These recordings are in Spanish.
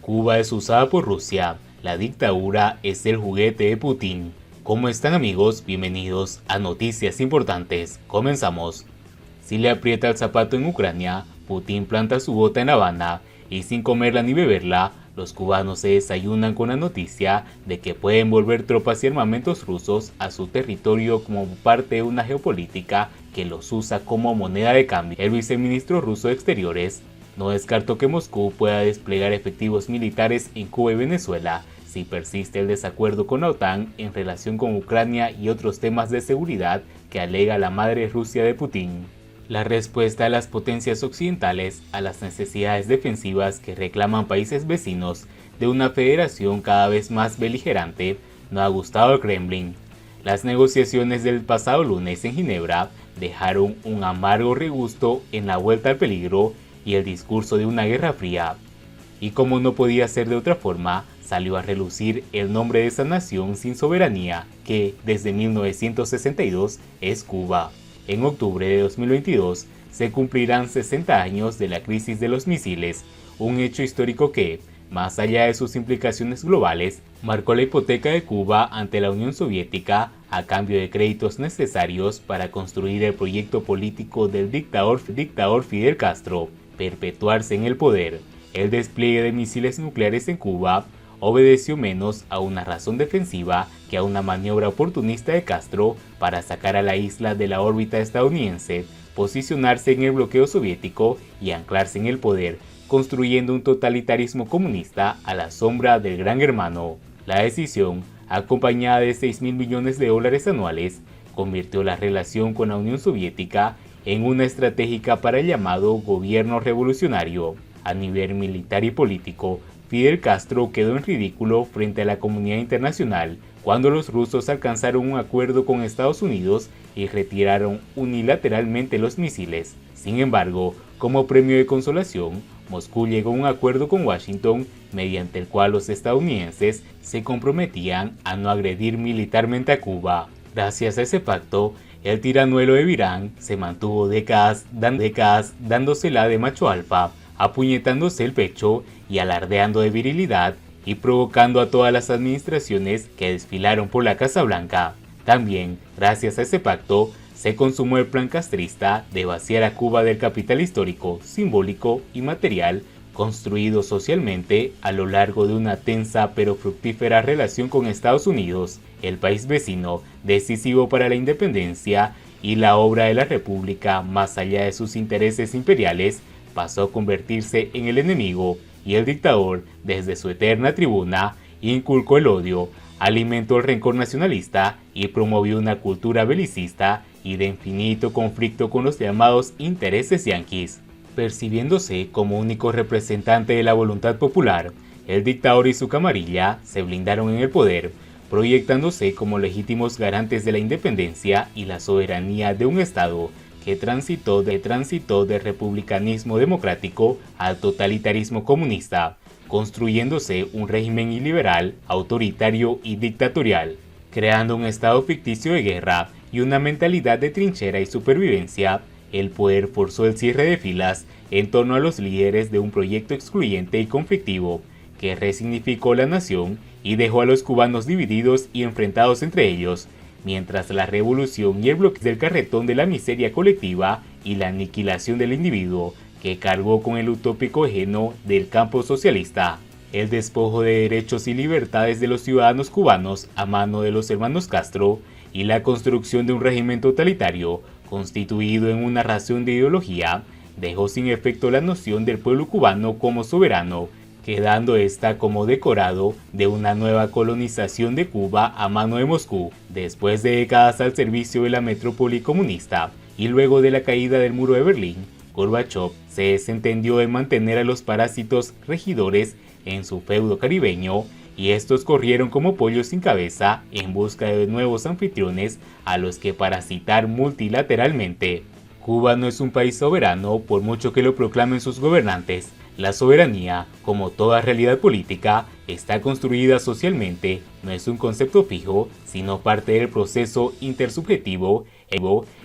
Cuba es usada por Rusia. La dictadura es el juguete de Putin. ¿Cómo están, amigos? Bienvenidos a Noticias Importantes. Comenzamos. Si le aprieta el zapato en Ucrania, Putin planta su bota en La Habana y sin comerla ni beberla, los cubanos se desayunan con la noticia de que pueden volver tropas y armamentos rusos a su territorio como parte de una geopolítica que los usa como moneda de cambio. El viceministro ruso de Exteriores no descartó que Moscú pueda desplegar efectivos militares en Cuba y Venezuela si persiste el desacuerdo con la OTAN en relación con Ucrania y otros temas de seguridad que alega la madre Rusia de Putin. La respuesta de las potencias occidentales a las necesidades defensivas que reclaman países vecinos de una federación cada vez más beligerante no ha gustado al Kremlin. Las negociaciones del pasado lunes en Ginebra dejaron un amargo regusto en la vuelta al peligro y el discurso de una guerra fría. Y como no podía ser de otra forma, salió a relucir el nombre de esa nación sin soberanía que, desde 1962, es Cuba. En octubre de 2022 se cumplirán 60 años de la crisis de los misiles, un hecho histórico que, más allá de sus implicaciones globales, marcó la hipoteca de Cuba ante la Unión Soviética a cambio de créditos necesarios para construir el proyecto político del dictador Fidel Castro, perpetuarse en el poder. El despliegue de misiles nucleares en Cuba obedeció menos a una razón defensiva que a una maniobra oportunista de Castro para sacar a la isla de la órbita estadounidense, posicionarse en el bloqueo soviético y anclarse en el poder, construyendo un totalitarismo comunista a la sombra del Gran Hermano. La decisión, acompañada de $6.000 millones anuales, convirtió la relación con la Unión Soviética en una estratégica para el llamado gobierno revolucionario. A nivel militar y político, Fidel Castro quedó en ridículo frente a la comunidad internacional cuando los rusos alcanzaron un acuerdo con Estados Unidos y retiraron unilateralmente los misiles. Sin embargo, como premio de consolación, Moscú llegó a un acuerdo con Washington mediante el cual los estadounidenses se comprometían a no agredir militarmente a Cuba. Gracias a ese pacto, el tiranuelo de Virán se mantuvo décadas dándosela de macho alfa, apuñetándose el pecho y alardeando de virilidad y provocando a todas las administraciones que desfilaron por la Casa Blanca. También, gracias a ese pacto, se consumó el plan castrista de vaciar a Cuba del capital histórico, simbólico y material construido socialmente a lo largo de una tensa pero fructífera relación con Estados Unidos, el país vecino decisivo para la independencia y la obra de la República más allá de sus intereses imperiales, pasó a convertirse en el enemigo y el dictador, desde su eterna tribuna, inculcó el odio, alimentó el rencor nacionalista y promovió una cultura belicista y de infinito conflicto con los llamados intereses yanquis. Percibiéndose como único representante de la voluntad popular, el dictador y su camarilla se blindaron en el poder, proyectándose como legítimos garantes de la independencia y la soberanía de un Estado que transitó del republicanismo democrático al totalitarismo comunista, construyéndose un régimen iliberal, autoritario y dictatorial, creando un estado ficticio de guerra y una mentalidad de trinchera y supervivencia. El poder forzó el cierre de filas en torno a los líderes de un proyecto excluyente y conflictivo que resignificó la nación y dejó a los cubanos divididos y enfrentados entre ellos, mientras la revolución y el bloqueo del carretón de la miseria colectiva y la aniquilación del individuo que cargó con el utópico ajeno del campo socialista. El despojo de derechos y libertades de los ciudadanos cubanos a mano de los hermanos Castro y la construcción de un régimen totalitario constituido en una ración de ideología dejó sin efecto la noción del pueblo cubano como soberano, quedando esta como decorado de una nueva colonización de Cuba a mano de Moscú. Después de décadas al servicio de la metrópoli comunista y luego de la caída del muro de Berlín, Gorbachov se desentendió de mantener a los parásitos regidores en su feudo caribeño y estos corrieron como pollos sin cabeza en busca de nuevos anfitriones a los que parasitar multilateralmente. Cuba no es un país soberano por mucho que lo proclamen sus gobernantes. La soberanía, como toda realidad política, está construida socialmente, no es un concepto fijo, sino parte del proceso intersubjetivo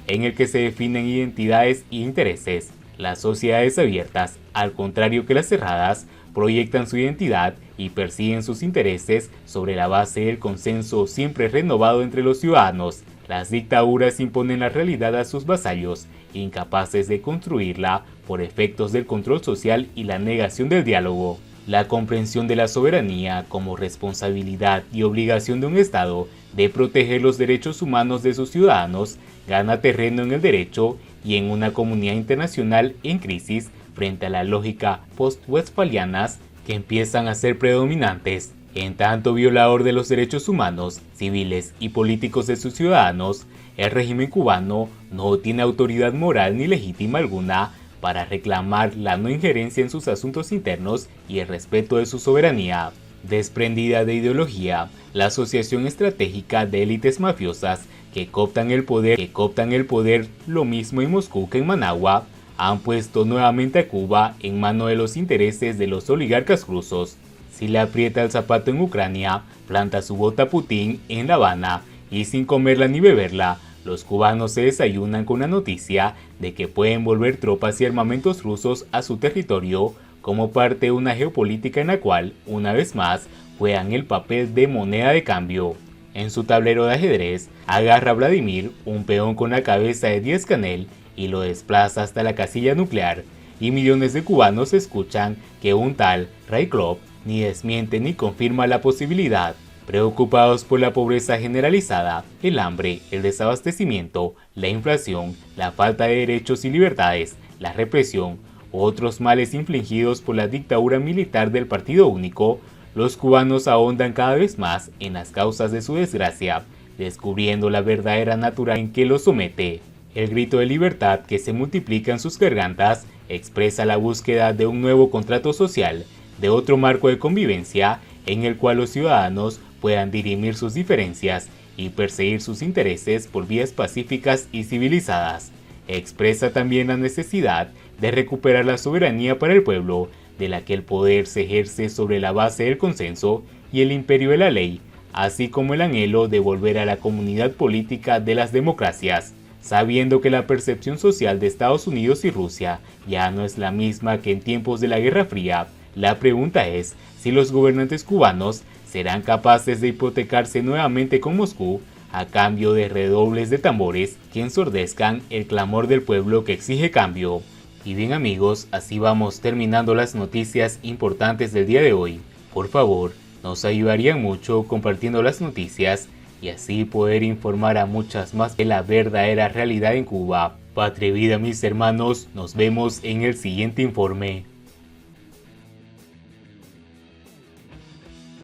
en el que se definen identidades e intereses. Las sociedades abiertas, al contrario que las cerradas, proyectan su identidad y persiguen sus intereses sobre la base del consenso siempre renovado entre los ciudadanos. Las dictaduras imponen la realidad a sus vasallos, incapaces de construirla por efectos del control social y la negación del diálogo. La comprensión de la soberanía como responsabilidad y obligación de un Estado de proteger los derechos humanos de sus ciudadanos gana terreno en el derecho y en una comunidad internacional en crisis frente a la lógica post-westfalianas que empiezan a ser predominantes. En tanto violador de los derechos humanos, civiles y políticos de sus ciudadanos, el régimen cubano no tiene autoridad moral ni legítima alguna para reclamar la no injerencia en sus asuntos internos y el respeto de su soberanía. Desprendida de ideología, la asociación estratégica de élites mafiosas que cooptan el poder lo mismo en Moscú que en Managua, han puesto nuevamente a Cuba en manos de los intereses de los oligarcas rusos. Si le aprieta el zapato en Ucrania, planta su bota a Putin en La Habana y sin comerla ni beberla, los cubanos se desayunan con la noticia de que pueden volver tropas y armamentos rusos a su territorio como parte de una geopolítica en la cual, una vez más, juegan el papel de moneda de cambio. En su tablero de ajedrez, agarra a Vladimir un peón con la cabeza de Díaz-Canel y lo desplaza hasta la casilla nuclear, y millones de cubanos escuchan que un tal Rykov ni desmiente ni confirma la posibilidad. Preocupados por la pobreza generalizada, el hambre, el desabastecimiento, la inflación, la falta de derechos y libertades, la represión u otros males infligidos por la dictadura militar del Partido Único, los cubanos ahondan cada vez más en las causas de su desgracia, descubriendo la verdadera naturaleza en que los somete. El grito de libertad que se multiplica en sus gargantas expresa la búsqueda de un nuevo contrato social, de otro marco de convivencia en el cual los ciudadanos puedan dirimir sus diferencias y perseguir sus intereses por vías pacíficas y civilizadas. Expresa también la necesidad de recuperar la soberanía para el pueblo, de la que el poder se ejerce sobre la base del consenso y el imperio de la ley, así como el anhelo de volver a la comunidad política de las democracias. Sabiendo que la percepción social de Estados Unidos y Rusia ya no es la misma que en tiempos de la Guerra Fría, la pregunta es si los gobernantes cubanos serán capaces de hipotecarse nuevamente con Moscú a cambio de redobles de tambores que ensordezcan el clamor del pueblo que exige cambio. Y bien amigos, así vamos terminando las noticias importantes del día de hoy. Por favor, nos ayudarían mucho compartiendo las noticias y así poder informar a muchas más de la verdadera realidad en Cuba. Patria y vida mis hermanos, nos vemos en el siguiente informe.